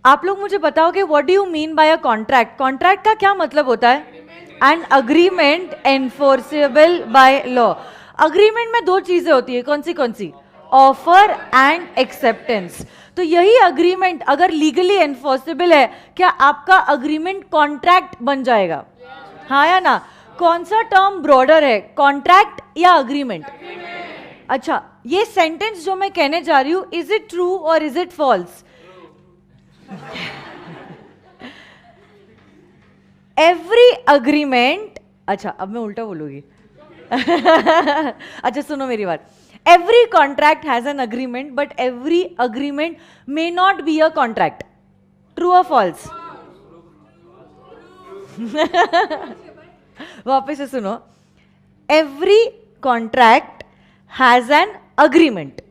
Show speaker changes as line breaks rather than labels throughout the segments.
आप लोग मुझे बताओगे what do you mean by a contract? Contract का क्या मतलब होता है? An agreement enforceable by law. Agreement में दो चीजें होती है, कौन सी? Offer and acceptance. तो यही अग्रीमेंट अगर लीगली एनफोर्सेबल है, क्या आपका अग्रीमेंट कॉन्ट्रैक्ट बन जाएगा? हाँ या ना? कौन सा टर्म ब्रॉडर है, कॉन्ट्रैक्ट या अग्रीमेंट? अच्छा, ये सेंटेंस जो मैं कहने जा रही हूं, इज इट ट्रू और is it falls? Every agreement, अच्छा अब मैं उल्टा बोलूंगी। अच्छा सुनो मेरी बात। Every contract has an agreement, but every agreement may not be a contract. True और फॉल्स? वापस से सुनो। Every contract has an agreement,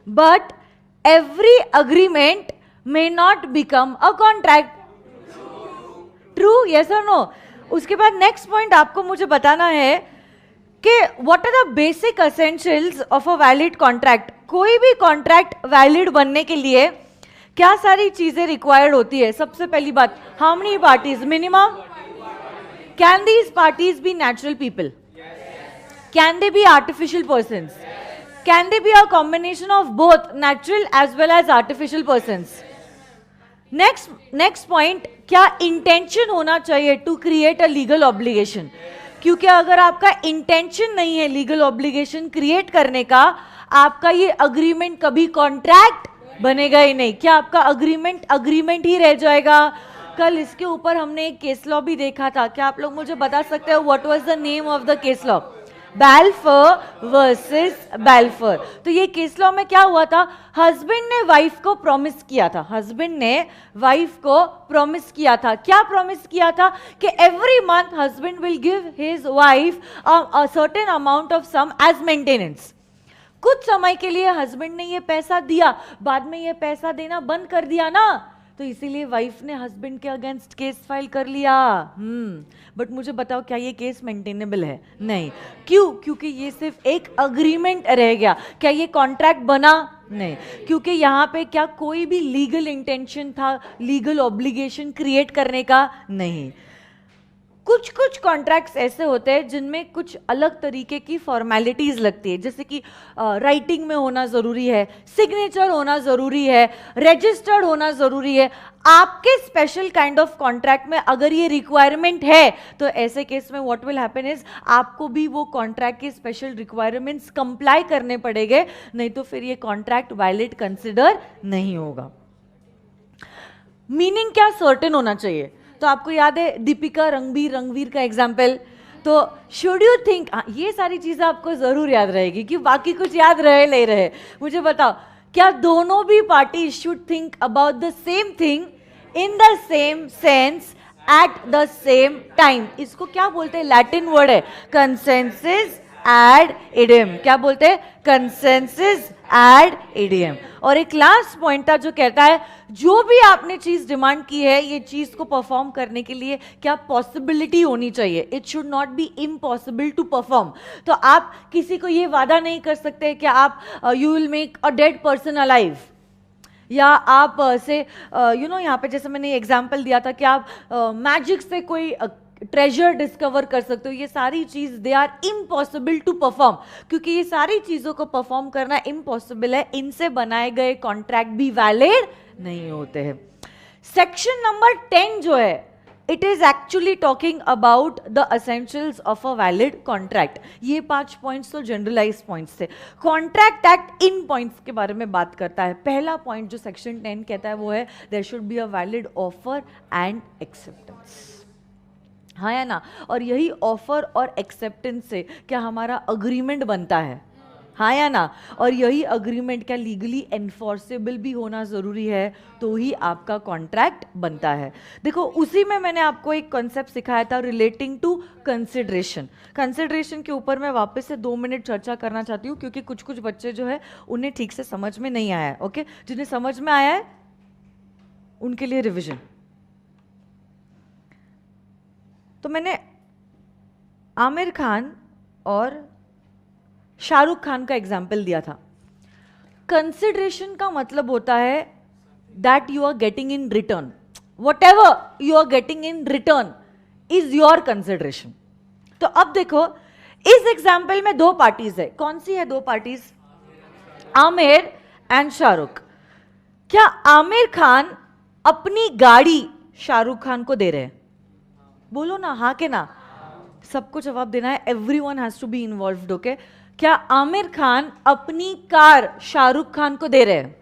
but every agreement may not become a contract. True, yes और नो? उसके बाद next point आपको मुझे बताना है कि what are the basic essentials of a valid contract. कोई भी कॉन्ट्रैक्ट वैलिड बनने के लिए क्या सारी चीजें रिक्वायर्ड होती है? सबसे पहली बात, how many parties minimum? Can these parties be natural people? Can they be artificial persons? Can they be a combination of both natural as well as artificial persons? Next point, क्या intention होना चाहिए to create a legal obligation? क्योंकि अगर आपका intention नहीं है legal obligation create करने का, आपका ये अग्रीमेंट कभी कॉन्ट्रैक्ट बनेगा ही नहीं। क्या आपका अग्रीमेंट ही रह जाएगा? कल इसके ऊपर हमने एक केस लॉ भी देखा था। क्या आप लोग मुझे बता सकते हो what was the name of the case law? Balfour versus Balfour. तो ये केस लॉ में क्या हुआ था? हस्बैंड ने वाइफ को प्रॉमिस किया था, क्या प्रॉमिस किया था? कि every month husband will give his wife a certain amount of sum as maintenance. कुछ समय के लिए हस्बैंड ने ये पैसा दिया, बाद में ये पैसा देना बंद कर दिया ना, तो इसीलिए वाइफ ने हस्बैंड के अगेंस्ट केस फाइल कर लिया। बट मुझे बताओ, क्या ये केस मेंटेनेबल है? नहीं। क्यों? क्योंकि ये सिर्फ एक अग्रीमेंट रह गया। क्या ये कॉन्ट्रैक्ट बना? नहीं। क्योंकि यहाँ पे क्या कोई भी लीगल इंटेंशन था लीगल ऑब्लिगेशन क्रिएट करने का? नहीं। कुछ कॉन्ट्रैक्ट्स ऐसे होते हैं जिनमें कुछ अलग तरीके की फॉर्मेलिटीज लगती है, जैसे कि राइटिंग में होना जरूरी है, सिग्नेचर होना जरूरी है, रजिस्टर्ड होना जरूरी है। आपके स्पेशल काइंड ऑफ कॉन्ट्रैक्ट में अगर ये रिक्वायरमेंट है, तो ऐसे केस में व्हाट विल हैपन इज आपको भी वो कॉन्ट्रैक्ट के स्पेशल रिक्वायरमेंट्स कंप्लाई करने पड़ेंगे, नहीं तो फिर ये कॉन्ट्रैक्ट वैलिड कंसिडर नहीं होगा। मीनिंग क्या सर्टेन होना चाहिए? तो आपको याद है दीपिका रणवीर का एग्जाम्पल। तो शुड यू थिंक, ये सारी चीजें आपको जरूर याद रहेगी कि बाकी कुछ याद रहे नहीं रहे। मुझे बताओ, क्या दोनों भी party should think about the same thing in the same sense at the same time? इसको क्या बोलते हैं? लैटिन वर्ड है कंसेंसस एड इडियम। क्या बोलते हैं? Consensus ad idem. और एक लास्ट पॉइंट था जो कहता है जो भी आपने चीज डिमांड की है, ये चीज को परफॉर्म करने के लिए क्या पॉसिबिलिटी होनी चाहिए। It should not be impossible to perform. तो आप किसी को ये वादा नहीं कर सकते कि आप you will make a dead person alive, या आप से यहाँ पे जैसे मैंने एग्जाम्पल दिया था कि आप मैजिक से कोई ट्रेजर डिस्कवर कर सकते हो। ये सारी चीज they are impossible to perform, क्योंकि ये सारी चीजों को परफॉर्म करना इम्पॉसिबल है। इनसे बनाए गए कॉन्ट्रैक्ट भी वैलिड नहीं होते हैं। सेक्शन नंबर 10 जो है, it is actually talking about the essentials of a valid contract. ये 5 पॉइंट्स तो जनरलाइज पॉइंट्स थे। कॉन्ट्रैक्ट एक्ट इन पॉइंट्स के बारे में बात करता है। पहला पॉइंट जो सेक्शन 10 कहता है वो है there should be a valid offer and acceptance. हाँ या ना? और यही ऑफर और एक्सेप्टेंस से क्या हमारा अग्रीमेंट बनता है? हाँ या ना? और यही अग्रीमेंट क्या लीगली एनफोर्सेबल भी होना जरूरी है, तो ही आपका कॉन्ट्रैक्ट बनता है। देखो, उसी में मैंने आपको एक कॉन्सेप्ट सिखाया था रिलेटिंग टू कंसिडरेशन। कंसिडरेशन के ऊपर मैं वापस से 2 मिनट चर्चा करना चाहती हूँ, क्योंकि कुछ बच्चे जो है उन्हें ठीक से समझ में नहीं आया है। ओके, जिन्हें समझ में आया है उनके लिए रिविजन। तो मैंने आमिर खान और शाहरुख खान का एग्जाम्पल दिया था। कंसिडरेशन का मतलब होता है that you are getting in return. Whatever you are getting in return is your consideration. तो अब देखो इस एग्जाम्पल में दो पार्टीज है. कौन सी है दो पार्टीज? आमिर एंड शाहरुख. क्या आमिर खान अपनी गाड़ी शाहरुख खान को दे रहे हैं? बोलो ना, हाँ के ना. सबको जवाब देना है. Everyone has to be involved. Okay, क्या आमिर खान अपनी कार शाहरुख खान को दे रहे हैं?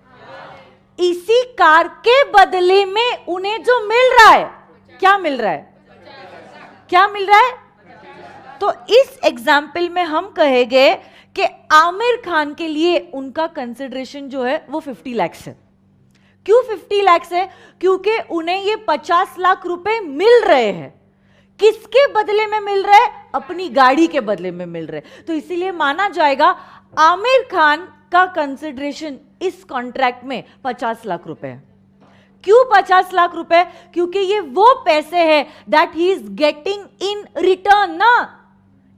इसी कार के बदले में उन्हें जो मिल रहा है, क्या मिल रहा है? क्या मिल रहा है? तो इस एग्जाम्पल में हम कहेंगे कि आमिर खान के लिए उनका कंसिडरेशन जो है वो 50 लाख है. क्यों 50 लाख है? क्योंकि उन्हें ये 50 लाख रुपए मिल रहे हैं. किसके बदले में मिल रहे हैं? अपनी गाड़ी के बदले में मिल रहे हैं. तो इसीलिए माना जाएगा आमिर खान का कंसिडरेशन इस कॉन्ट्रैक्ट में 50 लाख रुपए है. क्यों 50 लाख रुपए? क्योंकि ये वो पैसे हैं that he is getting in return ना.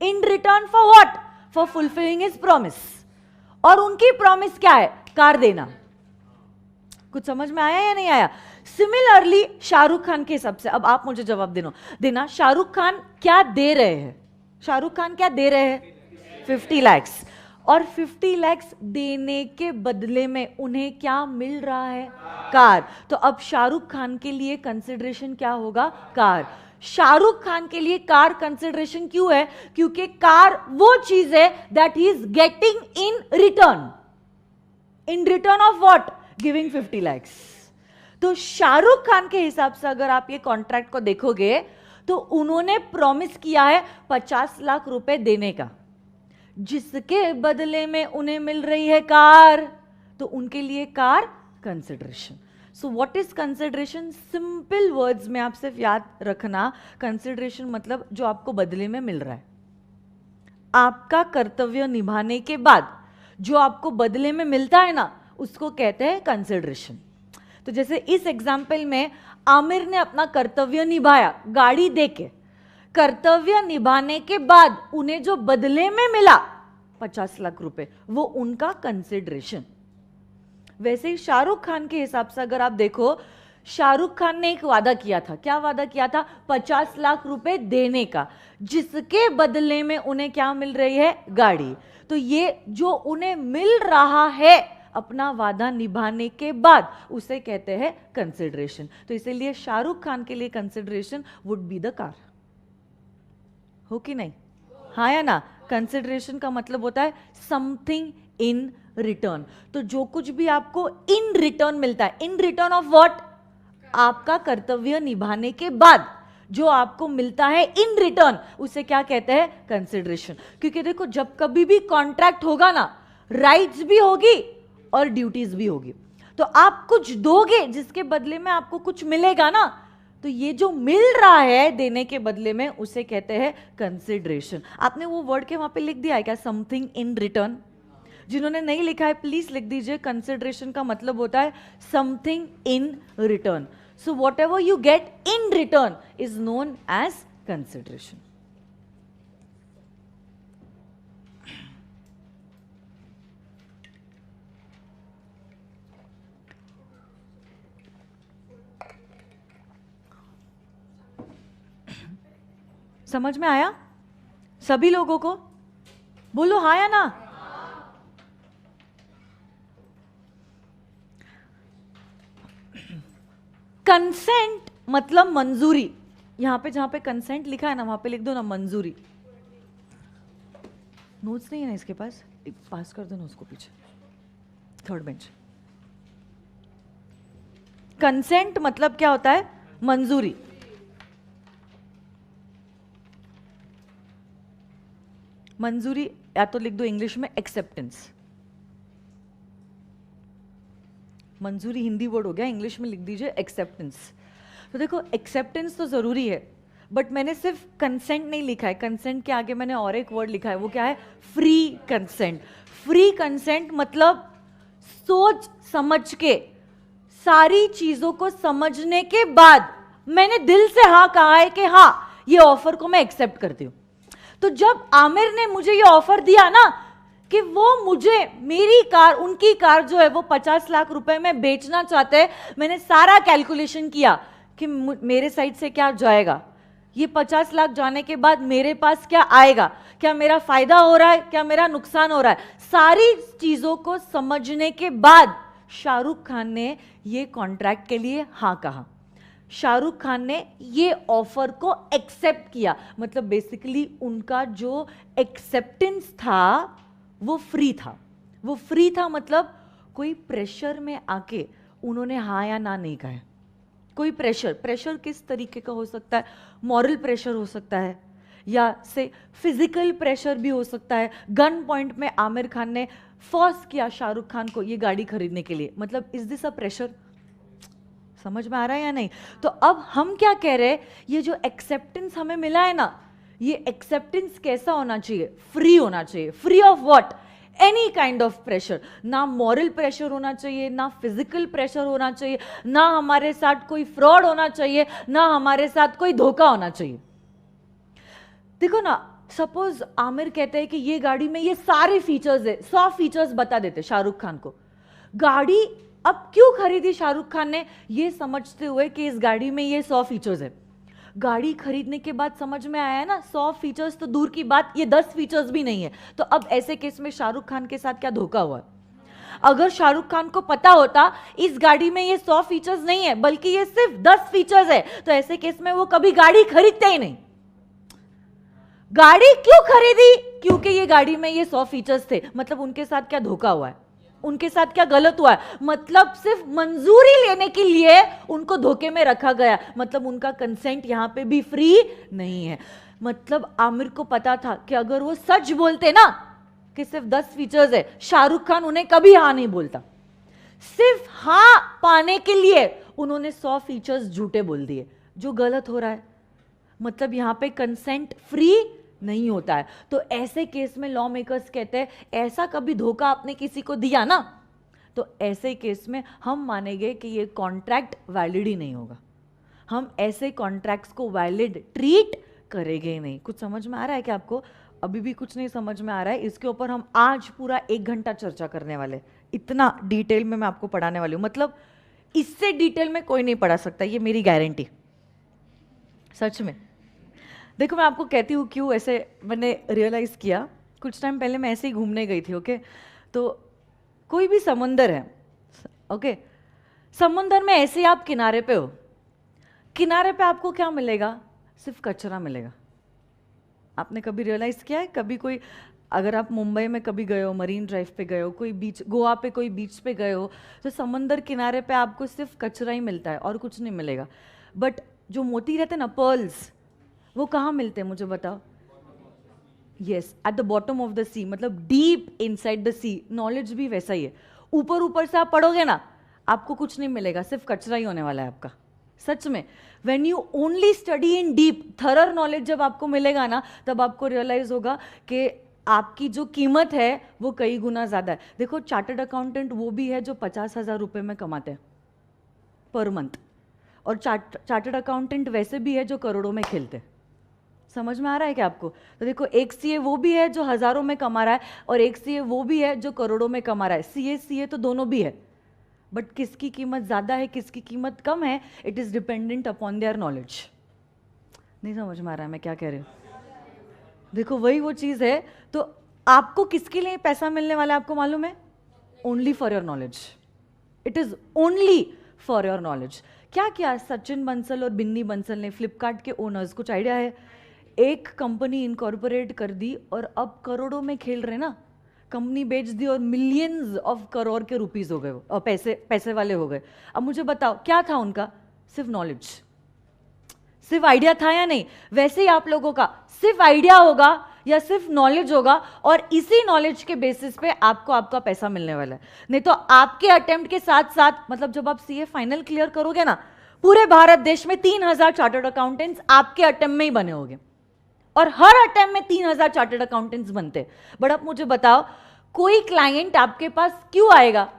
In return for what? For fulfilling his promise. और उनकी प्रॉमिस क्या है? कार देना. कुछ समझ में आया या नहीं आया? सिमिलरली शाहरुख खान के हिसाब से, अब आप मुझे जवाब देना शाहरुख खान क्या दे रहे हैं? शाहरुख खान क्या दे रहे हैं? 50 लाख. और 50 लाख देने के बदले में उन्हें क्या मिल रहा है? कार. तो अब शाहरुख खान के लिए कंसिडरेशन क्या होगा? कार. शाहरुख खान के लिए कार कंसिडरेशन क्यों है? क्योंकि कार वो चीज है that he is getting in return. In return of what? Giving 50 lakh. तो शाहरुख खान के हिसाब से अगर आप ये कॉन्ट्रैक्ट को देखोगे तो उन्होंने प्रॉमिस किया है 50 लाख रुपए देने का, जिसके बदले में उन्हें मिल रही है कार. तो उनके लिए car consideration. So what is consideration? Simple words में आप सिर्फ याद रखना, कंसिडरेशन मतलब जो आपको बदले में मिल रहा है. आपका कर्तव्य निभाने के बाद जो आपको बदले में मिलता है ना, उसको कहते हैं कंसिडरेशन. तो जैसे इस एग्जाम्पल में आमिर ने अपना कर्तव्य निभाया गाड़ी देके. कर्तव्य निभाने के बाद उन्हें जो बदले में मिला 50 लाख रुपए, वो उनका कंसिडरेशन. वैसे ही शाहरुख खान के हिसाब से अगर आप देखो, शाहरुख खान ने एक वादा किया था. क्या वादा किया था? 50 लाख रुपए देने का, जिसके बदले में उन्हें क्या मिल रही है? गाड़ी. तो ये जो उन्हें मिल रहा है अपना वादा निभाने के बाद, उसे कहते हैं कंसिडरेशन. तो इसीलिए शाहरुख खान के लिए consideration would be the car. हो कि नहीं? हाँ या ना? कंसिडरेशन का मतलब होता है समथिंग इन रिटर्न. तो जो कुछ भी आपको इन रिटर्न मिलता है, इन रिटर्न ऑफ व्हाट? आपका कर्तव्य निभाने के बाद जो आपको मिलता है इन रिटर्न, उसे क्या कहते हैं? कंसिडरेशन. क्योंकि देखो जब कभी भी कॉन्ट्रैक्ट होगा ना, राइट्स भी होगी और ड्यूटीज भी होगी. तो आप कुछ दोगे जिसके बदले में आपको कुछ मिलेगा ना. तो ये जो मिल रहा है देने के बदले में, उसे कहते हैं कंसिडरेशन. आपने वो वर्ड के वहां पे लिख दिया है क्या? Something in return. जिन्होंने नहीं लिखा है प्लीज लिख दीजिए. कंसिडरेशन का मतलब होता है something in return. So whatever you get in return is known as consideration. समझ में आया सभी लोगों को? बोलो हाँ या ना. कंसेंट मतलब मंजूरी. यहां पे जहां पे कंसेंट लिखा है ना, वहां पे लिख दो ना मंजूरी. नोट्स नहीं है ना इसके पास? पास कर दो ना उसको पीछे, थर्ड बेंच. कंसेंट मतलब क्या होता है? मंजूरी. मंजूरी या तो लिख दो इंग्लिश में एक्सेप्टेंस. मंजूरी हिंदी वर्ड हो गया, इंग्लिश में लिख दीजिए एक्सेप्टेंस. तो देखो एक्सेप्टेंस तो जरूरी है, बट मैंने सिर्फ कंसेंट नहीं लिखा है. कंसेंट के आगे मैंने और एक वर्ड लिखा है, वो क्या है? Free consent. फ्री कंसेंट मतलब सोच समझ के, सारी चीजों को समझने के बाद मैंने दिल से हाँ कहा है कि हाँ ये ऑफर को मैं एक्सेप्ट करती हूं. तो जब आमिर ने मुझे ये ऑफर दिया ना कि वो मुझे मेरी कार, उनकी कार जो है वो 50 लाख रुपए में बेचना चाहते हैं। मैंने सारा कैलकुलेशन किया कि मेरे साइड से क्या जाएगा, ये 50 लाख जाने के बाद मेरे पास क्या आएगा, क्या मेरा फायदा हो रहा है, क्या मेरा नुकसान हो रहा है। सारी चीजों को समझने के बाद शाहरुख खान ने ये कॉन्ट्रैक्ट के लिए हाँ कहा। शाहरुख खान ने ये ऑफर को एक्सेप्ट किया। मतलब बेसिकली उनका जो एक्सेप्टेंस था वो फ्री था। वो फ्री था मतलब कोई प्रेशर में आके उन्होंने हाँ या ना नहीं कहा है। कोई प्रेशर किस तरीके का हो सकता है, मॉरल प्रेशर हो सकता है या से फिजिकल प्रेशर भी हो सकता है। गन पॉइंट में आमिर खान ने फोर्स किया शाहरुख खान को ये गाड़ी खरीदने के लिए। मतलब इज दिस अ प्रेशर? समझ में आ रहा है या नहीं? तो अब हम क्या कह रहे हैं, ये जो एक्सेप्टेंस हमें मिला है ना, ये एक्सेप्टेंस कैसा होना चाहिए? फ्री होना चाहिए। Free of what? Any kind of pressure. ना मॉरल प्रेशर होना चाहिए, ना फिजिकल प्रेशर होना चाहिए, ना हमारे साथ कोई फ्रॉड होना चाहिए, ना हमारे साथ कोई धोखा होना चाहिए। देखो ना, सपोज आमिर कहते हैं कि ये गाड़ी में ये सारे फीचर्स है, 100 फीचर्स बता देते शाहरुख खान को। गाड़ी अब क्यों खरीदी शाहरुख खान ने? ये समझते हुए कि इस गाड़ी में ये 100 फीचर्स है। गाड़ी खरीदने के बाद समझ में आया ना 100 फीचर्स तो दूर की बात, ये 10 फीचर्स भी नहीं है। तो अब ऐसे केस में शाहरुख खान के साथ क्या धोखा हुआ? अगर शाहरुख खान को पता होता इस गाड़ी में ये 100 फीचर्स नहीं है बल्कि ये सिर्फ 10 फीचर्स है, तो ऐसे केस में वो कभी गाड़ी खरीदते ही नहीं। गाड़ी क्यों खरीदी? क्योंकि ये गाड़ी में ये 100 फीचर्स थे। मतलब उनके साथ क्या धोखा हुआ है, उनके साथ क्या गलत हुआ है? मतलब सिर्फ मंजूरी लेने के लिए उनको धोखे में रखा गया। मतलब उनका कंसेंट यहां पे भी फ्री नहीं है। मतलब आमिर को पता था कि अगर वो सच बोलते ना कि सिर्फ 10 फीचर्स है, शाहरुख खान उन्हें कभी हाँ नहीं बोलता। सिर्फ हाँ पाने के लिए उन्होंने 100 फीचर्स झूठे बोल दिए, जो गलत हो रहा है। मतलब यहां पे कंसेंट फ्री नहीं होता है। तो ऐसे केस में लॉ मेकर्स कहते हैं ऐसा कभी धोखा आपने किसी को दिया ना, तो ऐसे केस में हम मानेंगे कि ये कॉन्ट्रैक्ट वैलिड ही नहीं होगा। हम ऐसे कॉन्ट्रैक्ट्स को वैलिड ट्रीट करेंगे ही नहीं। कुछ समझ में आ रहा है क्या आपको? अभी भी कुछ नहीं समझ में आ रहा है? इसके ऊपर हम आज पूरा 1 घंटा चर्चा करने वाले। इतना डिटेल में मैं आपको पढ़ाने वाली हूं। मतलब इससे डिटेल में कोई नहीं पढ़ा सकता, ये मेरी गारंटी, सच में। देखो मैं आपको कहती हूँ क्यों ऐसे मैंने रियलाइज़ किया। कुछ टाइम पहले मैं ऐसे ही घूमने गई थी, ओके। तो कोई भी समुंदर है, ओके, समुंदर में ऐसे आप किनारे पे हो, किनारे पे आपको क्या मिलेगा? सिर्फ कचरा मिलेगा। आपने कभी रियलाइज़ किया है? कभी कोई, अगर आप मुंबई में कभी गए हो, मरीन ड्राइव पे गए हो, कोई बीच, गोवा पे कोई बीच पे गए हो, तो समंदर किनारे पे आपको सिर्फ कचरा ही मिलता है और कुछ नहीं मिलेगा। बट जो मोती रहते हैं ना, पर्ल्स, वो कहाँ मिलते हैं मुझे बताओ? Yes, at the bottom of the sea, मतलब deep inside the sea. Knowledge भी वैसा ही है। ऊपर ऊपर से आप पढ़ोगे ना, आपको कुछ नहीं मिलेगा, सिर्फ कचरा ही होने वाला है आपका। सच में, when you only study in deep, thorough knowledge जब आपको मिलेगा ना, तब आपको रियलाइज होगा कि आपकी जो कीमत है वो कई गुना ज्यादा है। देखो, चार्टर्ड अकाउंटेंट वो भी है जो 50,000 रुपये में कमाते हैं पर मंथ, और चार्टर्ड अकाउंटेंट वैसे भी है जो करोड़ों में खेलते हैं। समझ में आ रहा है क्या आपको? तो देखो, एक सीए वो भी है जो हजारों में कमा रहा है, और एक सीए वो भी है जो करोड़ों में कमा रहा है। सीए तो दोनों भी है, बट किसकी कीमत ज्यादा है, किसकी कीमत कम है, it is dependent upon their knowledge. नहीं समझ में आ रहा है मैं क्या कह रही हूँ? देखो, वही वो चीज है। तो आपको किसके लिए पैसा मिलने वाला है आपको मालूम है? Only for your knowledge. It is only for your knowledge. क्या किया सचिन बंसल और बिन्नी बंसल ने, फ्लिपकार्ट के ओनर्स, कुछ आइडिया है? एक कंपनी इनकॉर्पोरेट कर दी और अब करोड़ों में खेल रहे ना। कंपनी बेच दी और मिलियंस ऑफ करोड़ के रुपीस हो गए, और पैसे वाले हो गए। अब मुझे बताओ क्या था उनका? सिर्फ नॉलेज, सिर्फ आइडिया था या नहीं? वैसे ही आप लोगों का सिर्फ आइडिया होगा या सिर्फ नॉलेज होगा, और इसी नॉलेज के बेसिस पे आपको आपका पैसा मिलने वाला है। नहीं तो आपके अटेम्प्ट के साथ साथ, मतलब जब आप सीए फाइनल क्लियर करोगे ना, पूरे भारत देश में 3,000 चार्टर्ड अकाउंटेंट्स आपके अटेम्प्ट में ही बने होंगे, और हर अटेम्प्ट में 3,000 चार्टर्ड अकाउंटेंट्स बनते। बट अब मुझे बताओ, कोई क्लाइंट आपके पास क्यों आएगा?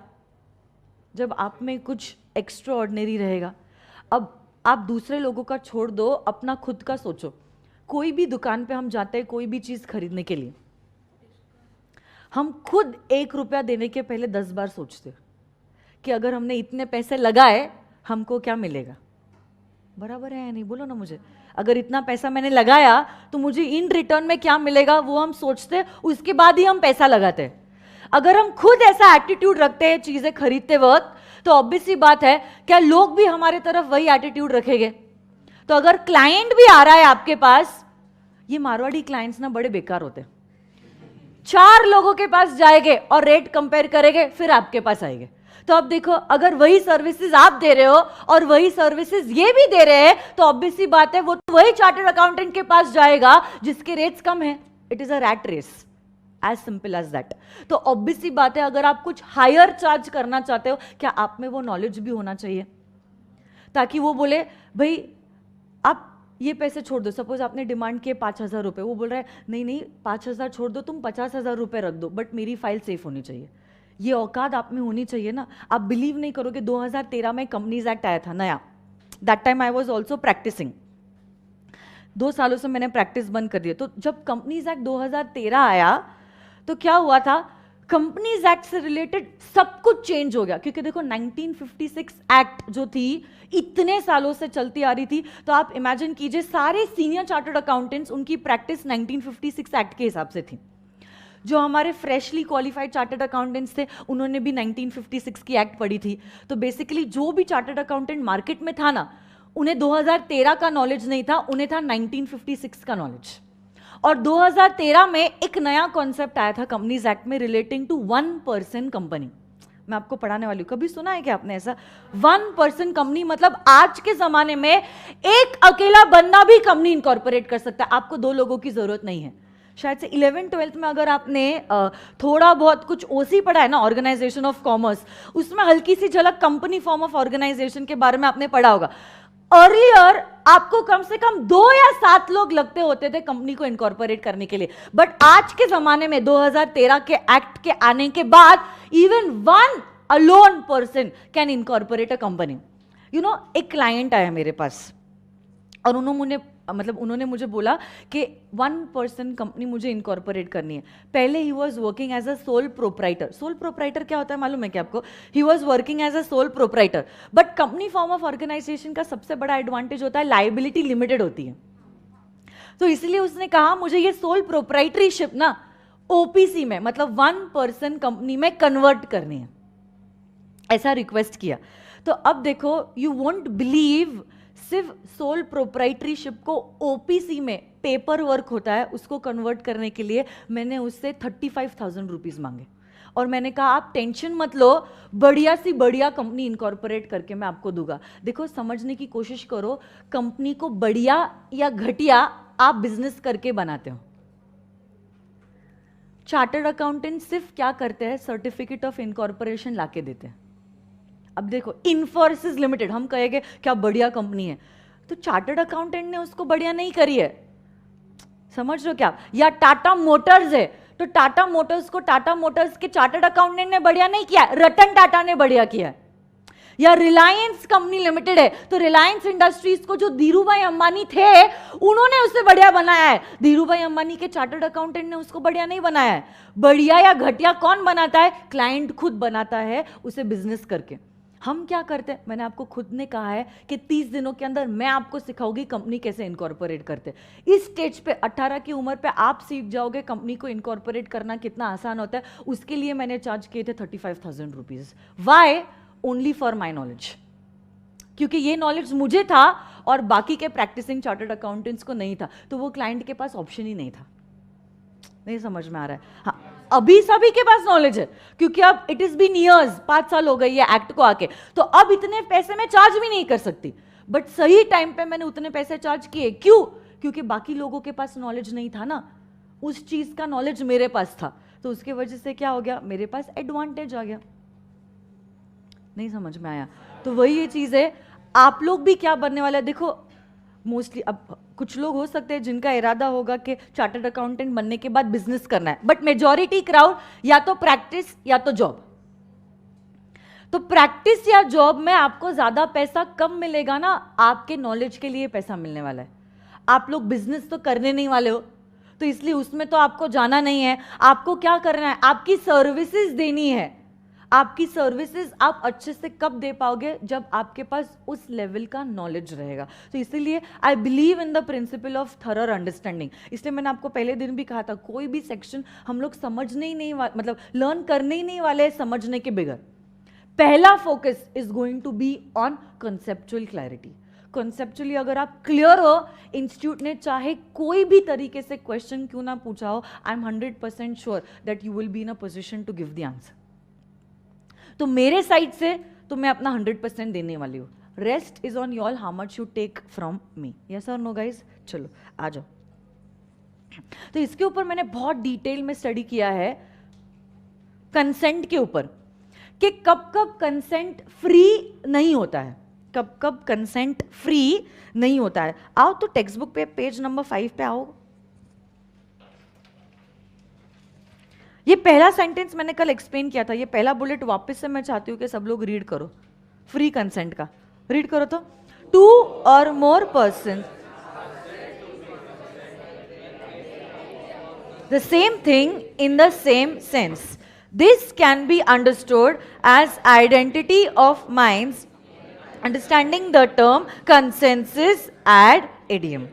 जब आप में कुछ एक्स्ट्रा ऑर्डिनरी रहेगा। अब आप दूसरे लोगों का छोड़ दो, अपना खुद का सोचो। कोई भी दुकान पे हम जाते हैं कोई भी चीज खरीदने के लिए, हम खुद 1 रुपया देने के पहले 10 बार सोचते कि अगर हमने इतने पैसे लगाए हमको क्या मिलेगा। बराबर है या नहीं, बोलो ना मुझे। अगर इतना पैसा मैंने लगाया तो मुझे इन रिटर्न में क्या मिलेगा वो हम सोचते, उसके बाद ही हम पैसा लगाते। अगर हम खुद ऐसा एटीट्यूड रखते हैं चीजें खरीदते वक्त, तो ऑब्वियस सी बात है क्या लोग भी हमारे तरफ वही एटीट्यूड रखेंगे। तो अगर क्लाइंट भी आ रहा है आपके पास, ये मारवाड़ी क्लाइंट्स ना बड़े बेकार होते हैं, 4 लोगों के पास जाएंगे और रेट कंपेयर करेंगे फिर आपके पास आएंगे। तो अब देखो, अगर वही सर्विसेज आप दे रहे हो और वही सर्विसेज ये भी दे रहे हैं, तो ऑब्वियस सी बात है वो तो वही चार्टर्ड अकाउंटेंट के पास जाएगा जिसके रेट्स कम है। It is a rat race, as simple as that. तो ऑब्वियस सी बात है, अगर आप कुछ हायर चार्ज करना चाहते हो, क्या आप में वो नॉलेज भी होना चाहिए ताकि वो बोले भाई आप ये पैसे छोड़ दो। सपोज आपने डिमांड किए 5,000 रुपए, वो बोल रहा है नहीं नहीं 5,000 छोड़ दो, तुम 50,000 रुपए रख दो, बट मेरी फाइल सेफ होनी चाहिए। ये औकात आप में होनी चाहिए ना। आप बिलीव नहीं करोगे, 2013 में कंपनीज एक्ट आया था नया। That time I was also practising. 2 सालों से मैंने प्रैक्टिस बंद कर दिया। तो जब कंपनीज एक्ट 2013 आया तो क्या हुआ था, कंपनीज एक्ट से रिलेटेड सब कुछ चेंज हो गया। क्योंकि देखो 1956 एक्ट जो थी इतने सालों से चलती आ रही थी, तो आप इमेजिन कीजिए सारे सीनियर चार्टर्ड अकाउंटेंट्स उनकी प्रैक्टिस 1956 एक्ट के हिसाब से थी। जो हमारे फ्रेशली क्वालिफाइड चार्टर्ड अकाउंटेंट्स थे उन्होंने भी 1956 की एक्ट पढ़ी थी। तो बेसिकली जो भी चार्टर्ड अकाउंटेंट मार्केट में था ना, उन्हें 2013 का नॉलेज नहीं था, उन्हें था 1956 का नॉलेज। और 2013 में एक नया कॉन्सेप्ट आया था कंपनीज एक्ट में रिलेटिंग टू 1 पर्सन कंपनी। मैं आपको पढ़ाने वाली हूं, कभी सुना है क्या आपने ऐसा? 1 पर्सन कंपनी मतलब आज के जमाने में एक अकेला बंदा भी कंपनी इनकॉर्पोरेट कर सकता है, आपको 2 लोगों की जरूरत नहीं है। शायद से 11th-12th में अगर आपने थोड़ा बहुत कुछ ओसी पढ़ा है ना, ऑर्गेनाइजेशन ऑफ कॉमर्स, उसमें हल्की सी झलक कंपनी फॉर्म ऑफ ऑर्गेनाइजेशन के बारे में आपने पढ़ा होगा। अर्लियर आपको कम से कम 2 या 7 लोग लगते होते थे कंपनी को इनकॉर्पोरेट करने के लिए, बट आज के जमाने में 2013 के एक्ट के आने के बाद even 1 alone person can incorporate a company. You know, एक क्लाइंट आया मेरे पास और उन्होंने मुझे बोला कि 1 पर्सन कंपनी मुझे इनकॉर्पोरेट करनी है। पहले ही was working as a sole proprietor. Sole proprietor क्या होता है मालूम है क्या आपको? He was working as a sole proprietor. But company form of organisation का सबसे बड़ा एडवांटेज होता है लायबिलिटी लिमिटेड होती है। तो इसलिए उसने कहा मुझे ये सोल प्रोप्राइटरीशिप ना ओपीसी में, मतलब 1 पर्सन कंपनी में कन्वर्ट करनी है, ऐसा रिक्वेस्ट किया। तो अब देखो, यू वोंट बिलीव, सिर्फ सोल प्रोप्राइटरीशिप को ओपीसी में पेपर वर्क होता है, उसको कन्वर्ट करने के लिए मैंने उससे 35,000 रुपीज मांगे। और मैंने कहा आप टेंशन मत लो, बढ़िया सी बढ़िया कंपनी इनकॉर्पोरेट करके मैं आपको दूंगा। देखो, समझने की कोशिश करो, कंपनी को बढ़िया या घटिया आप बिजनेस करके बनाते हो। चार्टर्ड अकाउंटेंट सिर्फ क्या करते हैं, सर्टिफिकेट ऑफ इनकॉर्पोरेशन लाके देते हैं। अब देखो, इन्फोसिस लिमिटेड हम कहेंगे क्या बढ़िया कंपनी है, तो चार्टर्ड अकाउंटेंट ने उसको बढ़िया नहीं करी है, समझ रहे हो क्या? या टाटा मोटर्स है, तो टाटा मोटर्स को टाटा मोटर्स के चार्टर्ड अकाउंटेंट ने बढ़िया नहीं किया, रतन टाटा ने बढ़िया किया है। या रिलायंस कंपनी लिमिटेड है, तो रिलायंस इंडस्ट्रीज को जो धीरूभाई अंबानी थे उन्होंने उसे बढ़िया बनाया है। धीरूभाई अंबानी के चार्टर्ड अकाउंटेंट ने उसको बढ़िया नहीं बनाया है। बढ़िया या घटिया कौन बनाता है? क्लाइंट खुद बनाता है उसे बिजनेस करके। हम क्या करते हैं, मैंने आपको खुद ने कहा है कि 30 दिनों के अंदर मैं आपको सिखाऊंगी कंपनी कैसे इनकॉर्पोरेट करते। इस स्टेज पे 18 की उम्र पे आप सीख जाओगे कंपनी को इनकॉर्पोरेट करना कितना आसान होता है। उसके लिए मैंने चार्ज किए थे 35,000 rupees. Why? Only for my knowledge, क्योंकि ये नॉलेज मुझे था और बाकी के प्रैक्टिसिंग चार्टर्ड अकाउंटेंट्स को नहीं था, तो वो क्लाइंट के पास ऑप्शन ही नहीं था। नहीं समझ में आ रहा है? हाँ, अभी सभी के पास नॉलेज है, क्योंकि अब इट इज बीन ईयर्स, 5 साल हो गए ये एक्ट को आके, तो अब इतने पैसे मैं चार्ज भी नहीं कर सकती। बट सही टाइम पे मैंने उतने पैसे चार्ज किए। क्यों? क्योंकि बाकी लोगों के पास नॉलेज नहीं था ना, उस चीज का नॉलेज मेरे पास था, तो उसके वजह से क्या हो गया, मेरे पास एडवांटेज आ गया। नहीं समझ में आया? तो वही ये चीज है, आप लोग भी क्या बनने वाला है। देखो, मोस्टली अब कुछ लोग हो सकते हैं जिनका इरादा होगा कि चार्टर्ड अकाउंटेंट बनने के बाद बिजनेस करना है, बट मेजॉरिटी क्राउड या तो प्रैक्टिस या तो जॉब। तो प्रैक्टिस या जॉब में आपको ज्यादा पैसा कम मिलेगा ना, आपके नॉलेज के लिए पैसा मिलने वाला है। आप लोग बिजनेस तो करने नहीं वाले हो, तो इसलिए उसमें तो आपको जाना नहीं है। आपको क्या करना है, आपकी सर्विसेज देनी है। आपकी सर्विसेज आप अच्छे से कब दे पाओगे, जब आपके पास उस लेवल का नॉलेज रहेगा। तो इसीलिए I believe in the principle of thorough understanding. इसलिए मैंने आपको पहले दिन भी कहा था, कोई भी सेक्शन हम लोग समझने ही नहीं मतलब लर्न करने ही नहीं वाले समझने के बगैर। पहला focus is going to be on conceptual clarity. Conceptually अगर आप क्लियर हो, इंस्टीट्यूट ने चाहे कोई भी तरीके से क्वेश्चन क्यों ना पूछा हो, I am 100% sure that you will be in a position to give the answer. तो मेरे साइड से तो मैं अपना 100% देने वाली हूँ। Rest is on you all, how much you take from me. Yes और नो गाइज? चलो आ जाओ। तो इसके ऊपर मैंने बहुत डिटेल में स्टडी किया है, कंसेंट के ऊपर, कि कब कब कंसेंट फ्री नहीं होता है, कब कब कंसेंट फ्री नहीं होता है। आओ तो टेक्स्ट बुक पे पेज नंबर 5 पे आओ। ये पहला सेंटेंस मैंने कल एक्सप्लेन किया था, ये पहला बुलेट वापस से मैं चाहती हूं कि सब लोग रीड करो। फ्री कंसेंट का रीड करो तो, 2 or more persons the same thing in the same sense. This can be understood as identity of minds understanding the term consensus ad idiom.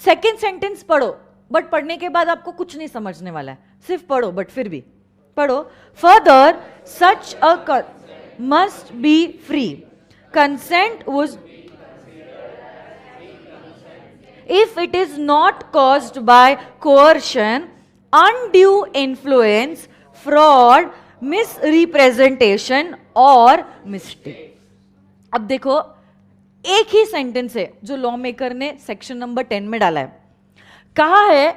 Second sentence पढ़ो, बट पढ़ने के बाद आपको कुछ नहीं समझने वाला है, सिर्फ पढ़ो, बट फिर भी पढ़ो। Further such a must be free consent was if it is not caused by coercion, undue influence, fraud, misrepresentation or mistake. अब देखो, एक ही सेंटेंस है जो लॉ मेकर ने सेक्शन नंबर 10 में डाला है। कहा है,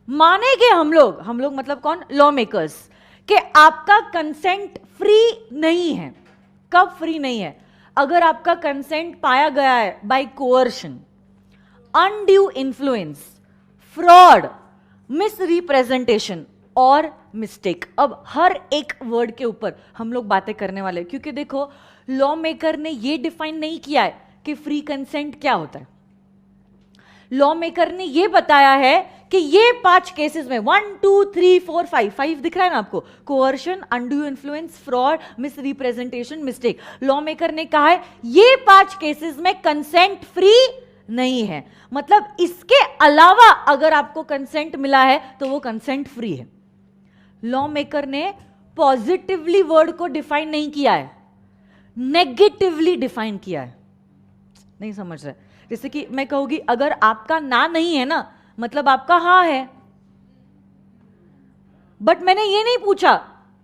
मानेंगे हम लोग मतलब कौन? लॉ मेकर्स, कि आपका कंसेंट फ्री नहीं है। कब फ्री नहीं है? अगर आपका कंसेंट पाया गया है by coercion, undue influence, fraud, misrepresentation और मिस्टेक। अब हर एक वर्ड के ऊपर हम लोग बातें करने वाले हैं, क्योंकि देखो लॉ मेकर ने ये डिफाइन नहीं किया है कि फ्री कंसेंट क्या होता है। लॉ मेकर ने ये बताया है कि ये 5 केसेस में 1 2 3 4 5 दिख रहा है ना आपको, coercion, undue influence, fraud, misrepresentation, mistake. Law maker ने कहा है ये 5 केसेस में कंसेंट फ्री नहीं है, मतलब इसके अलावा अगर आपको कंसेंट मिला है तो वो कंसेंट फ्री है। लॉ मेकर ने पॉजिटिवली वर्ड को डिफाइन नहीं किया है, नेगेटिवली डिफाइन किया है। नहीं समझ रहे? जैसे कि मैं कहूंगी, अगर आपका ना नहीं है ना, मतलब आपका हाँ है, बट मैंने ये नहीं पूछा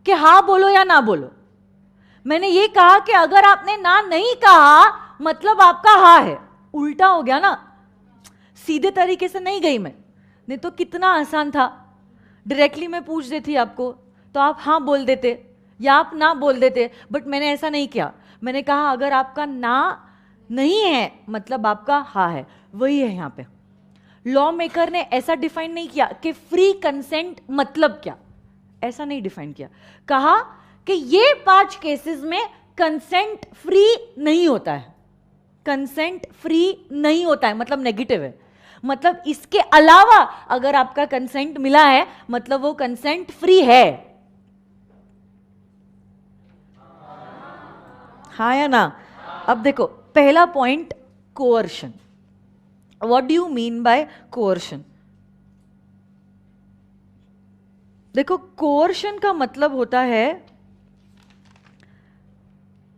कि हाँ बोलो या ना बोलो। मैंने ये कहा कि अगर आपने ना नहीं कहा मतलब आपका हाँ है। उल्टा हो गया ना, सीधे तरीके से नहीं गई मैं, नहीं तो कितना आसान था। डायरेक्टली मैं पूछ देती आपको तो आप हाँ बोल देते या आप ना बोल देते, बट मैंने ऐसा नहीं किया। मैंने कहा अगर आपका ना नहीं है मतलब आपका हाँ है, वही है यहां पे। लॉ मेकर ने ऐसा डिफाइन नहीं किया कि फ्री कंसेंट मतलब क्या, ऐसा नहीं डिफाइन किया। कहा कि ये 5 केसेस में कंसेंट फ्री नहीं होता है। कंसेंट फ्री नहीं होता है मतलब नेगेटिव है, मतलब इसके अलावा अगर आपका कंसेंट मिला है मतलब वो कंसेंट फ्री है। हाँ या ना? अब देखो, पहला point, coercion. What do you mean by coercion? देखो, कोअर्शन का मतलब होता है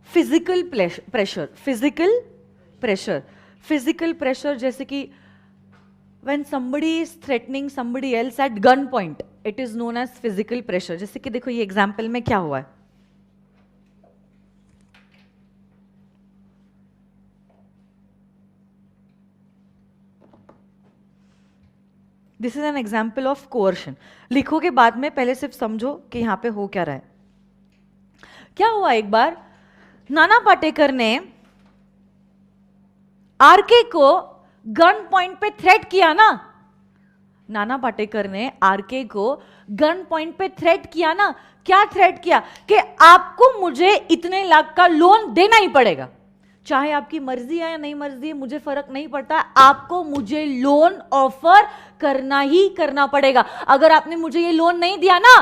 physical pressure. Physical pressure, physical pressure, जैसे कि when somebody is threatening somebody else at gun point, it is known as physical pressure। जैसे कि देखो ये एग्जाम्पल में क्या हुआ है, this is an example of coercion. लिखोगे बाद में, पहले सिर्फ समझो कि यहां पे हो क्या रहा है। क्या हुआ, एक बार नाना पाटेकर ने आरके को गन पॉइंट पे थ्रेट किया ना। नाना पाटेकर ने आरके को गन पॉइंट पे थ्रेट किया ना। क्या थ्रेट किया? कि आपको मुझे इतने लाख का लोन देना ही पड़ेगा, चाहे आपकी मर्जी है या नहीं मर्जी है, मुझे फर्क नहीं पड़ता, आपको मुझे लोन ऑफर करना ही करना पड़ेगा। अगर आपने मुझे ये लोन नहीं दिया ना,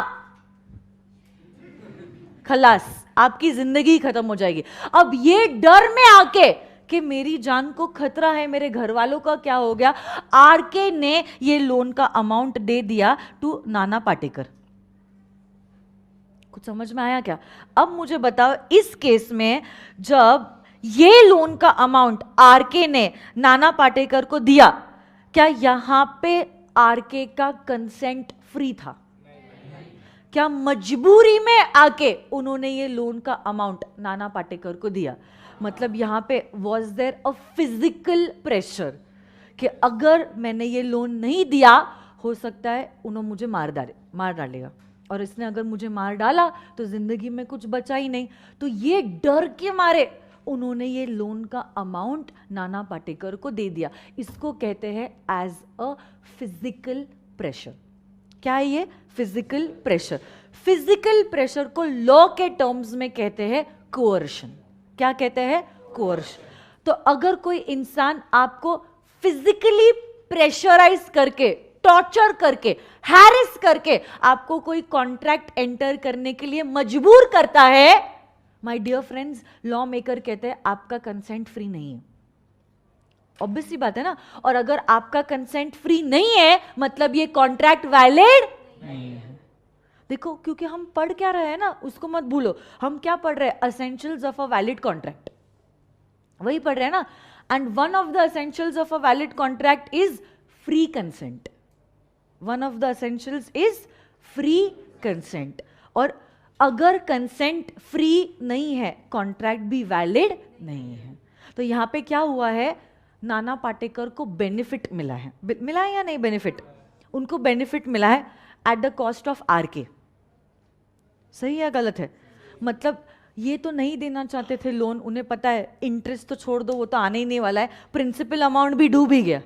खलास, आपकी जिंदगी खत्म हो जाएगी। अब ये डर में आके कि मेरी जान को खतरा है, मेरे घर वालों का क्या हो गया, आरके ने ये लोन का अमाउंट दे दिया टू नाना पाटेकर। कुछ समझ में आया क्या? अब मुझे बताओ, इस केस में जब ये लोन का अमाउंट आरके ने नाना पाटेकर को दिया, क्या यहां पे आरके का कंसेंट फ्री था? क्या मजबूरी में आके उन्होंने ये लोन का अमाउंट नाना पाटेकर को दिया? मतलब यहां पे was there a physical pressure कि अगर मैंने ये लोन नहीं दिया, हो सकता है उन्होंने मुझे मार डालेगा, और इसने अगर मुझे मार डाला तो जिंदगी में कुछ बचा ही नहीं। तो ये डर के मारे उन्होंने ये लोन का अमाउंट नाना पाटेकर को दे दिया। इसको कहते हैं एज अ फिजिकल प्रेशर। क्या है ये? Physical pressure. फिजिकल प्रेशर को लॉ के टर्म्स में कहते हैं कोअर्शन। क्या कहते हैं? कोअर्शन। तो अगर कोई इंसान आपको फिजिकली प्रेशराइज करके, टॉर्चर करके, हैरेस करके आपको कोई कॉन्ट्रैक्ट एंटर करने के लिए मजबूर करता है, my dear friends, law maker कहते हैं आपका कंसेंट फ्री नहीं है। ऑब्वियस सी बात है ना। और अगर आपका कंसेंट फ्री नहीं है, मतलब ये कॉन्ट्रैक्ट वैलिड नहीं है। देखो, क्योंकि हम पढ़ क्या रहे हैं ना, उसको मत भूलो। हम क्या पढ़ रहे हैं? Essentials of a valid contract, वही पढ़ रहे हैं ना। And one of the essentials of a valid contract is free consent. One of the essentials is free consent. और अगर कंसेंट फ्री नहीं है, कॉन्ट्रैक्ट भी वैलिड नहीं है। तो यहां पे क्या हुआ है? नाना पाटेकर को बेनिफिट मिला है। मिला है या नहीं बेनिफिट? उनको बेनिफिट मिला है at the cost of RK. सही है गलत है? मतलब ये तो नहीं देना चाहते थे लोन, उन्हें पता है इंटरेस्ट तो छोड़ दो, वो तो आने ही नहीं वाला है, प्रिंसिपल अमाउंट भी डूब ही गया,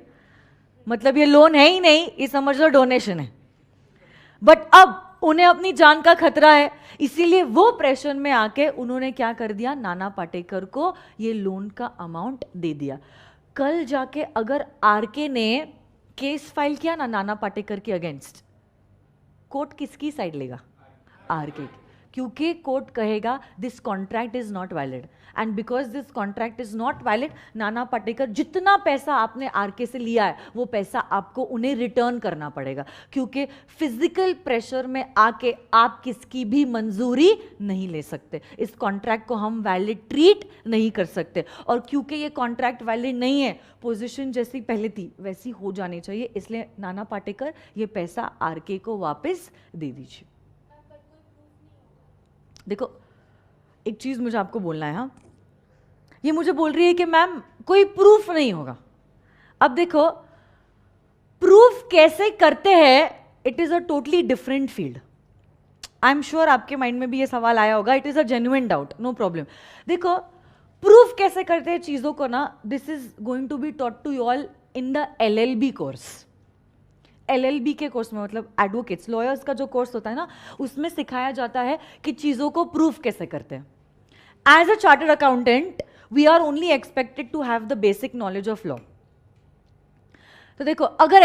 मतलब ये लोन है ही नहीं, ये समझ लो डोनेशन है। बट अब उन्हें अपनी जान का खतरा है, इसीलिए वो प्रेशर में आके उन्होंने क्या कर दिया? नाना पाटेकर को ये लोन का अमाउंट दे दिया। कल जाके अगर आरके ने केस फाइल किया ना नाना पाटेकर के अगेंस्ट, कोर्ट किसकी साइड लेगा? आरके की। क्योंकि कोर्ट कहेगा this contract is not valid, and because this contract is not valid, Nana Patekar जितना पैसा आपने आरके से लिया है वो पैसा आपको उन्हें रिटर्न करना पड़ेगा। क्योंकि फिजिकल प्रेशर में आके आप किसकी भी मंजूरी नहीं ले सकते, इस कॉन्ट्रैक्ट को हम वैलिड ट्रीट नहीं कर सकते। और क्योंकि ये कॉन्ट्रैक्ट वैलिड नहीं है, पोजीशन जैसी पहले थी वैसी हो जानी चाहिए, इसलिए नाना पाटेकर ये पैसा आरके को वापस दे दीजिए। देखो, एक चीज मुझे आपको बोलना है। हाँ, ये मुझे बोल रही है कि मैम कोई प्रूफ नहीं होगा। अब देखो, प्रूफ कैसे करते हैं, it is a totally different field. I am sure आपके माइंड में भी ये सवाल आया होगा, it is a genuine doubt, no problem. देखो, प्रूफ कैसे करते हैं चीजों को ना, this is going to be taught to you all in the LLB course. LLB के कोर्स में, मतलब एडवोकेट्स, लॉयर्स का जो कोर्स होता है ना, उसमें सिखाया जाता है कि चीजों को प्रूफ कैसे करते हैं। As a chartered accountant we are only expected to have the basic knowledge of law. तो देखो, अगर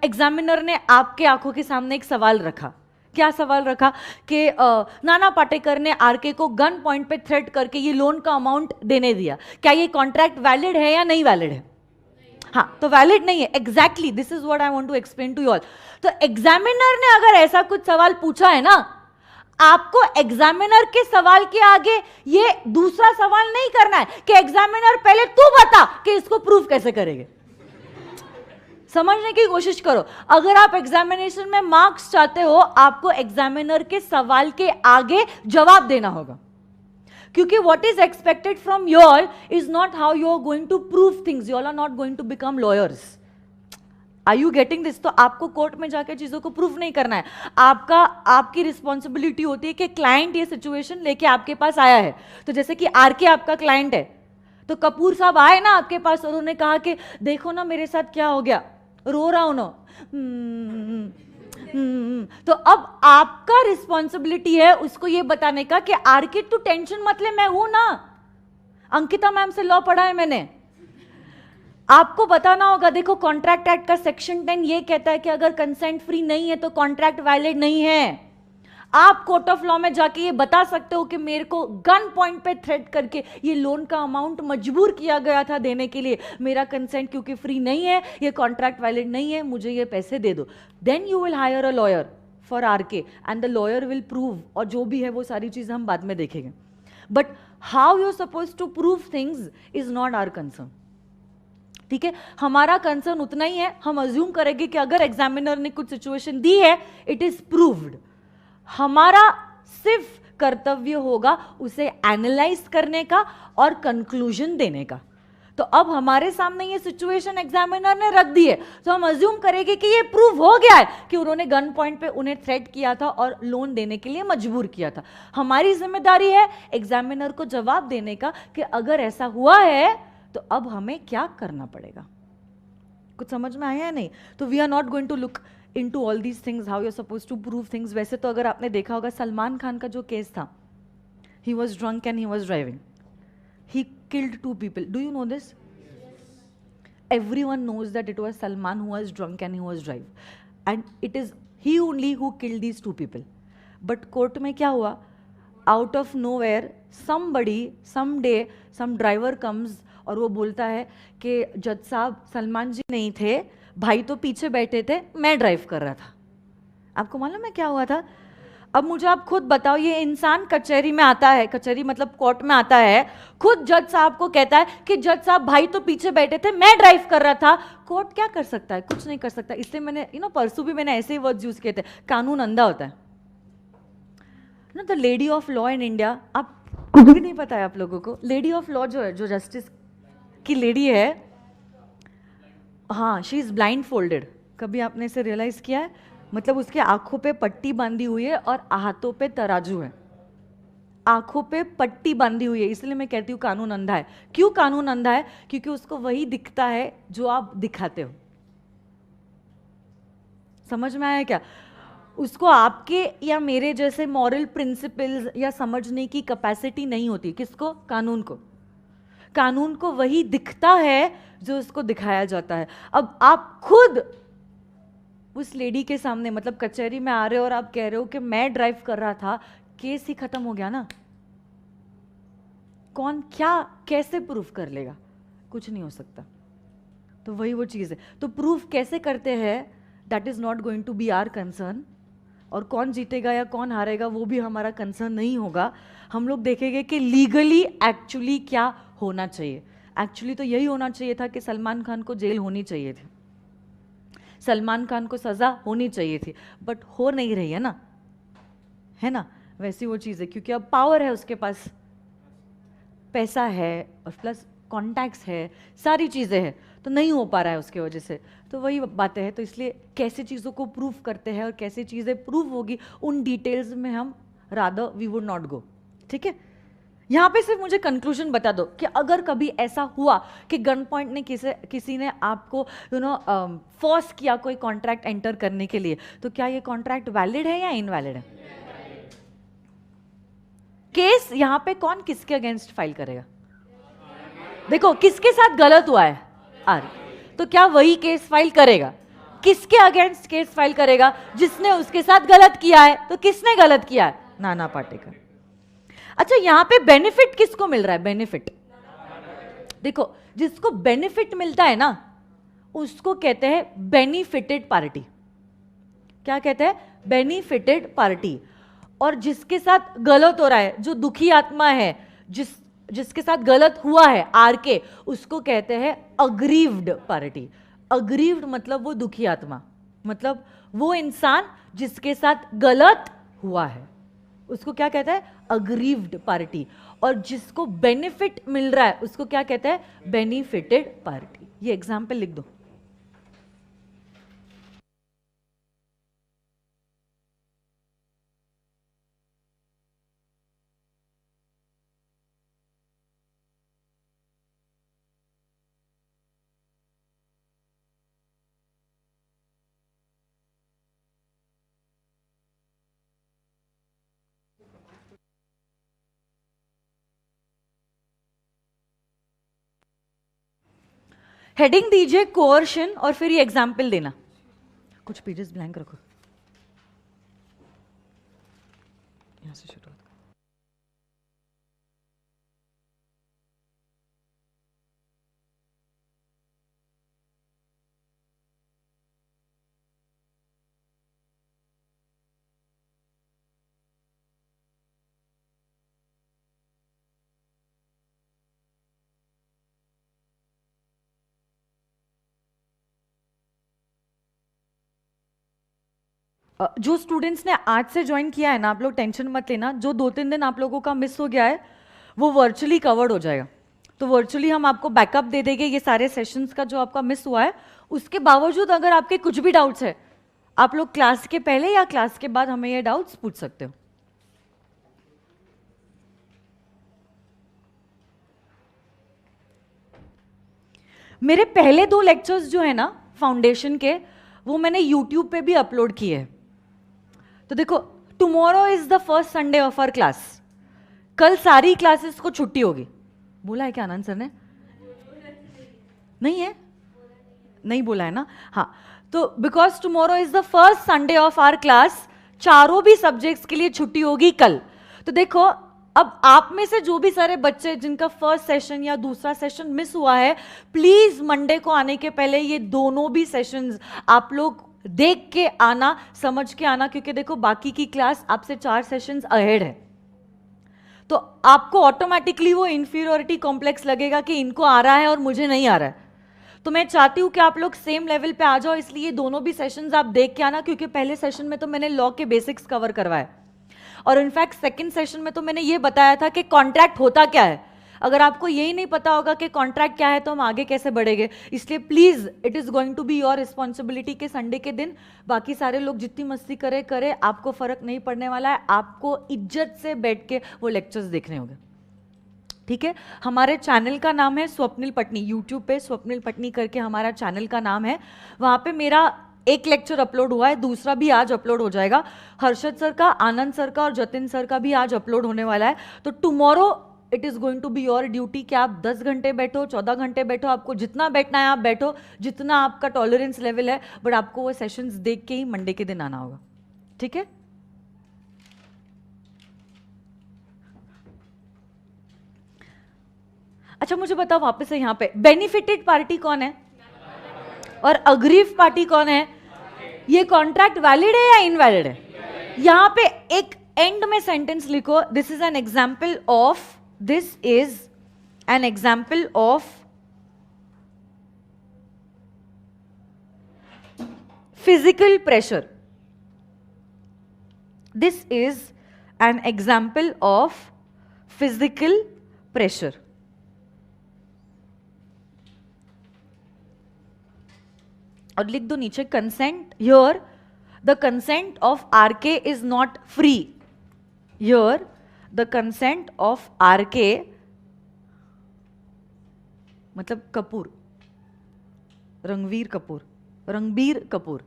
एग्जामिनर ने आपके आंखों के सामने एक सवाल रखा, क्या सवाल रखा कि नाना पाटेकर ने आरके को गन पॉइंट पे थ्रेट करके ये लोन का अमाउंट देने दिया, क्या ये कॉन्ट्रैक्ट वैलिड है या नहीं वैलिड है? हाँ, तो वैलिड नहीं है। Exactly this is what I want to explain to you all. तो एग्जामिनर ने अगर ऐसा कुछ सवाल पूछा है ना, आपको एग्जामिनर के सवाल के आगे ये दूसरा सवाल नहीं करना है कि एग्जामिनर पहले तू बता कि इसको प्रूफ कैसे करेंगे। समझने की कोशिश करो। अगर आप एग्जामिनेशन में मार्क्स चाहते हो, आपको एग्जामिनर के सवाल के आगे जवाब देना होगा, क्योंकि what is expected from you all is not how you are going to prove things. You all are not going to become lawyers. Are you getting this? तो आपको कोर्ट में जाकर चीजों को प्रूफ नहीं करना है। आपकी रिस्पॉन्सिबिलिटी होती है कि क्लाइंट ये सिचुएशन लेके आपके पास आया है। तो जैसे कि आरके आपका क्लाइंट है, तो कपूर साहब आए ना आपके पास और उन्होंने कहा कि देखो ना मेरे साथ क्या हो गया, रो रहा हूं ना। तो अब आपका रिस्पॉन्सिबिलिटी है उसको ये बताने का कि आरके तू टेंशन मत ले, मैं हूं ना। अंकिता मैम से लॉ पढ़ा है मैंने, आपको बताना होगा। देखो कॉन्ट्रैक्ट एक्ट का सेक्शन 10 ये कहता है कि अगर कंसेंट फ्री नहीं है तो कॉन्ट्रैक्ट वैलिड नहीं है। आप कोर्ट ऑफ लॉ में जाके ये बता सकते हो कि मेरे को गन पॉइंट पे थ्रेट करके ये लोन का अमाउंट मजबूर किया गया था देने के लिए, मेरा कंसेंट क्योंकि फ्री नहीं है, ये कॉन्ट्रैक्ट वैलिड नहीं है, मुझे ये पैसे दे दो। Then you will hire a lawyer for RK and the lawyer will prove, और जो भी है वो सारी चीजें हम बाद में देखेंगे। But how you suppose to prove things is not our concern. ठीक है, हमारा कंसर्न उतना ही है, हम अज्यूम करेंगे कि अगर एग्जामिनर ने कुछ सिचुएशन दी है, इट इज प्रूव्ड। हमारा सिर्फ कर्तव्य होगा उसे एनालाइज करने का और कंक्लूजन देने का। तो अब हमारे सामने ये सिचुएशन एग्जामिनर ने रख दी है, तो हम अज्यूम करेंगे कि ये प्रूव हो गया है कि उन्होंने गन पॉइंट पे उन्हें थ्रेट किया था और लोन देने के लिए मजबूर किया था। हमारी जिम्मेदारी है एग्जामिनर को जवाब देने का कि अगर ऐसा हुआ है तो अब हमें क्या करना पड़ेगा। कुछ समझ में आया है नहीं? तो we are not going to look into all these things, how you are suppose to prove things. वैसे तो अगर आपने देखा होगा सलमान खान का जो केस था, he was drunk and he was driving, he killed 2 people. Do you know this? Everyone knows that it was Salman who was drunk and he was driving, and it is he only who killed these 2 people. But court में क्या हुआ? Out of nowhere somebody someday some driver comes और वो बोलता है कि जज साहब सलमान जी नहीं थे, भाई तो पीछे बैठे थे, मैं ड्राइव कर रहा था। आपको मालूम है क्या हुआ था? अब मुझे आप खुद बताओ, ये इंसान कचहरी में आता है, कचहरी मतलब कोर्ट में आता है, खुद जज साहब को कहता है कि जज साहब भाई तो पीछे बैठे थे, मैं ड्राइव कर रहा था। कोर्ट क्या कर सकता है? कुछ नहीं कर सकता। इसलिए मैंने परसों भी मैंने ऐसे ही वर्ड्स यूज किए थे, कानून अंधा होता है ना। The lady of law in India, आप कुछ भी नहीं पता है आप लोगों को। लेडी ऑफ लॉ जो है, जो जस्टिस की लेडी है, हाँ, शी इज ब्लाइंड फोल्डेड। कभी आपने इसे रियलाइज किया है? मतलब उसके आंखों पे पट्टी बांधी हुई है और हाथों पे तराजू है। आंखों पे पट्टी बांधी हुई है, इसलिए मैं कहती हूँ कानून अंधा है। क्यों कानून अंधा है? क्योंकि उसको वही दिखता है जो आप दिखाते हो। समझ में आया क्या? उसको आपके या मेरे जैसे मॉरल प्रिंसिपल्स या समझने की कैपेसिटी नहीं होती। किसको? कानून को। कानून को वही दिखता है जो उसको दिखाया जाता है। अब आप खुद उस लेडी के सामने, मतलब कचहरी में आ रहे हो और आप कह रहे हो कि मैं ड्राइव कर रहा था, केस ही खत्म हो गया ना। कौन क्या कैसे प्रूफ कर लेगा? कुछ नहीं हो सकता। तो वही वो चीज़ है। तो प्रूफ कैसे करते हैं, that is not going to be our concern. और कौन जीतेगा या कौन हारेगा वो भी हमारा कंसर्न नहीं होगा। हम लोग देखेंगे कि लीगली एक्चुअली क्या होना चाहिए। एक्चुअली तो यही होना चाहिए था कि सलमान खान को जेल होनी चाहिए थी, सलमान खान को सजा होनी चाहिए थी, बट हो नहीं रही है ना, है ना। वैसी वो चीज़ है, क्योंकि अब पावर है उसके पास, पैसा है और प्लस कॉन्टैक्ट्स है, सारी चीज़ें हैं, तो नहीं हो पा रहा है उसके वजह से। तो वही बातें हैं। तो इसलिए कैसे चीज़ों को प्रूव करते हैं और कैसे चीज़ें प्रूव होगी, उन डिटेल्स में हम rather we would not go. ठीक है, यहाँ पे सिर्फ मुझे कंक्लूजन बता दो कि अगर कभी ऐसा हुआ कि गन पॉइंट ने किसी ने आपको फोर्स किया कोई कॉन्ट्रैक्ट एंटर करने के लिए, तो क्या ये कॉन्ट्रैक्ट वैलिड है या इनवैलिड है? केस यहाँ पे कौन किसके अगेंस्ट फाइल करेगा? देखो किसके साथ गलत हुआ है आर, तो क्या वही केस फाइल करेगा? किसके अगेंस्ट केस फाइल करेगा? जिसने उसके साथ गलत किया है। तो किसने गलत किया है? नाना पाटेकर। अच्छा, यहां पे बेनिफिट किसको मिल रहा है? बेनिफिट, देखो जिसको बेनिफिट मिलता है ना उसको कहते हैं बेनिफिटेड पार्टी। क्या कहते हैं? Benefited party. और जिसके साथ गलत हो रहा है, जो दुखी आत्मा है, जिसके साथ गलत हुआ है आर के, उसको कहते हैं अग्रीव्ड पार्टी। अग्रीव्ड मतलब वो दुखी आत्मा, मतलब वो इंसान जिसके साथ गलत हुआ है, उसको क्या कहता है? Aggrieved party. और जिसको बेनिफिट मिल रहा है उसको क्या कहता है? Benefited party. ये एग्जाम्पल लिख दो। हेडिंग दीजिए कोअर्शन और फिर ये एग्जाम्पल देना। कुछ पेजेस ब्लैंक रखो, यहां से शुरू। जो स्टूडेंट्स ने आज से ज्वाइन किया है ना, आप लोग टेंशन मत लेना, जो 2-3 दिन आप लोगों का मिस हो गया है वो वर्चुअली कवर्ड हो जाएगा। तो वर्चुअली हम आपको बैकअप दे देंगे ये सारे सेशंस का जो आपका मिस हुआ है। उसके बावजूद अगर आपके कुछ भी डाउट्स है, आप लोग क्लास के पहले या क्लास के बाद हमें ये डाउट्स पूछ सकते हो। मेरे पहले 2 लेक्चर्स जो है ना फाउंडेशन के, वो मैंने यूट्यूब पे भी अपलोड किए हैं। तो देखो, tomorrow is the first Sunday of our class. कल सारी क्लासेस को छुट्टी होगी। बोला है क्या आनंद सर ने? नहीं है, नहीं बोला है ना? हाँ, तो because tomorrow is the first Sunday of our class, चारों भी सब्जेक्ट्स के लिए छुट्टी होगी कल। तो देखो, अब आप में से जो भी सारे बच्चे जिनका फर्स्ट सेशन या दूसरा सेशन मिस हुआ है, प्लीज मंडे को आने के पहले ये दोनों भी सेशंस आप लोग देख के आना, समझ के आना, क्योंकि देखो बाकी की क्लास आपसे 4 सेशंस अहेड है। तो आपको ऑटोमेटिकली वो इंफीरियोरिटी कॉम्प्लेक्स लगेगा कि इनको आ रहा है और मुझे नहीं आ रहा है। तो मैं चाहती हूं कि आप लोग सेम लेवल पे आ जाओ, इसलिए दोनों भी सेशंस आप देख के आना, क्योंकि पहले सेशन में तो मैंने लॉ के बेसिक्स कवर करवाए और इनफैक्ट सेकंड सेशन में तो मैंने ये बताया था कि कॉन्ट्रैक्ट होता क्या है। अगर आपको यही नहीं पता होगा कि कॉन्ट्रैक्ट क्या है तो हम आगे कैसे बढ़ेंगे। इसलिए please, it is going to be your responsibility के संडे के दिन बाकी सारे लोग जितनी मस्ती करे, आपको फर्क नहीं पड़ने वाला है। आपको इज्जत से बैठ के वो लेक्चर्स देखने होंगे, ठीक है? हमारे चैनल का नाम है स्वप्निल पटनी, यूट्यूब पे स्वप्निल पटनी करके हमारा चैनल का नाम है। वहां पे मेरा एक लेक्चर अपलोड हुआ है, दूसरा भी आज अपलोड हो जाएगा। हर्षद सर का, आनंद सर का और जतिन सर का भी आज अपलोड होने वाला है। तो tomorrow it is going to be your duty कि आप 10 घंटे बैठो, 14 घंटे बैठो, आपको जितना बैठना है आप बैठो, जितना आपका टॉलरेंस लेवल है, बट आपको वो सेशंस देख के ही मंडे के दिन आना होगा, ठीक है? अच्छा, मुझे बताओ वापस से, यहां पे बेनिफिटेड पार्टी कौन है और अग्रीव पार्टी कौन है? ये कॉन्ट्रैक्ट वैलिड है या इनवैलिड है? यहां पे एक एंड में सेंटेंस लिखो, this is an example of, this is an example of physical pressure. This is an example of physical pressure. और लिख दो नीचे consent, here the consent of RK is not free. Here the consent of RK मतलब Kapoor, Ranbir Kapoor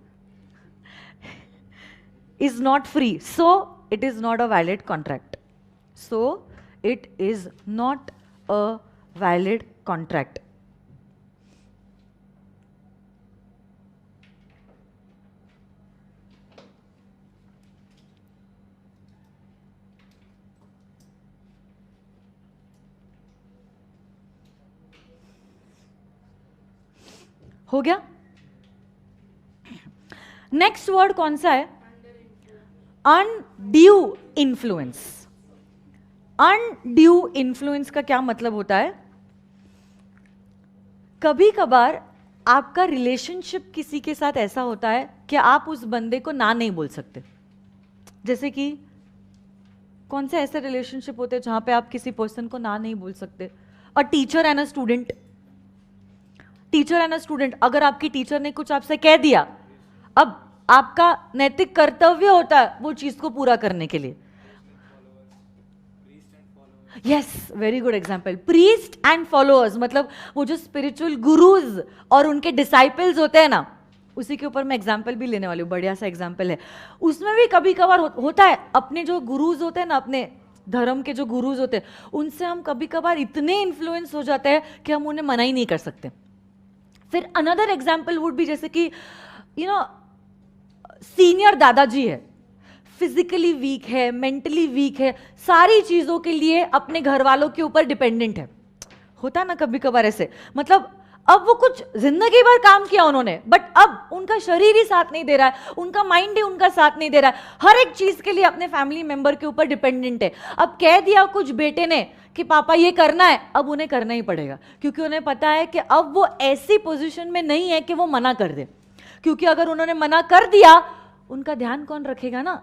is not free, so it is not a valid contract. So it is not a valid contract. हो गया? Next word कौन सा है? Undue influence. Undue influence का क्या मतलब होता है? कभी कभार आपका रिलेशनशिप किसी के साथ ऐसा होता है कि आप उस बंदे को ना नहीं बोल सकते। जैसे कि कौन से ऐसे रिलेशनशिप होते हैं जहां पे आप किसी पर्सन को ना नहीं बोल सकते? A teacher and a student. Teacher and a student, अगर आपकी टीचर ने कुछ आपसे कह दिया, अब आपका नैतिक कर्तव्य होता है वो चीज को पूरा करने के लिए। Yes, very good example. Priest and followers मतलब वो जो स्पिरिचुअल गुरुज और उनके डिसाइपल्स होते हैं ना, उसी के ऊपर मैं एग्जाम्पल भी लेने वाली हूँ, बढ़िया सा एग्जाम्पल है। उसमें भी कभी कभार होता है, अपने जो गुरुज होते हैं ना, अपने धर्म के जो गुरुज होते हैं, उनसे हम कभी कभार इतने इन्फ्लुएंस हो जाते हैं कि हम उन्हें मना ही नहीं कर सकते। फिर अनदर एग्जाम्पल वुड बी जैसे कि सीनियर दादाजी है, फिजिकली वीक है, मेंटली वीक है, सारी चीजों के लिए अपने घर वालों के ऊपर डिपेंडेंट है। होता है ना कभी कभार ऐसे, मतलब अब वो कुछ जिंदगी भर काम किया उन्होंने, बट अब उनका शरीर ही साथ नहीं दे रहा है, उनका माइंड ही उनका साथ नहीं दे रहा है, हर एक चीज के लिए अपने फैमिली मेंबर के ऊपर डिपेंडेंट है। अब कह दिया कुछ बेटे ने कि पापा ये करना है, अब उन्हें करना ही पड़ेगा, क्योंकि उन्हें पता है कि अब वो ऐसी पोजीशन में नहीं है कि वो मना कर दे, क्योंकि अगर उन्होंने मना कर दिया उनका ध्यान कौन रखेगा ना।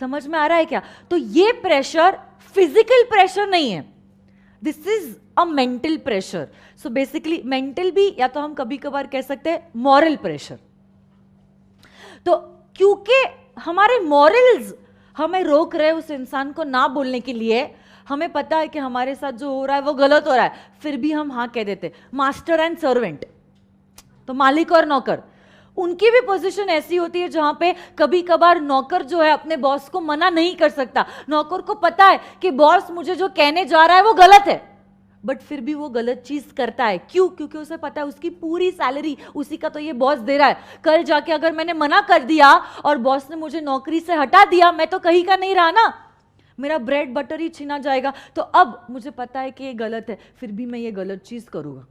समझ में आ रहा है क्या? तो ये प्रेशर फिजिकल प्रेशर नहीं है, this is a mental pressure. So basically mental भी, या तो हम कभी कभार कह सकते हैं मॉरल प्रेशर। तो क्योंकि हमारे मॉरल्स हमें रोक रहे उस इंसान को ना बोलने के लिए, हमें पता है कि हमारे साथ जो हो रहा है वो गलत हो रहा है, फिर भी हम हाँ कह देते। मास्टर एंड सर्वेंट, तो मालिक और नौकर, उनकी भी पोजीशन ऐसी होती है जहां पे कभी कभार नौकर जो है अपने बॉस को मना नहीं कर सकता। नौकर को पता है कि बॉस मुझे जो कहने जा रहा है वो गलत है, बट फिर भी वो गलत चीज करता है। क्यों? क्योंकि उसे पता है उसकी पूरी सैलरी उसी का तो ये बॉस दे रहा है। कल जाके अगर मैंने मना कर दिया और बॉस ने मुझे नौकरी से हटा दिया, मैं तो कहीं का नहीं रहा ना, मेरा ब्रेड बटर ही छीना जाएगा। तो अब मुझे पता है कि ये गलत है, फिर भी मैं ये गलत चीज करूंगा।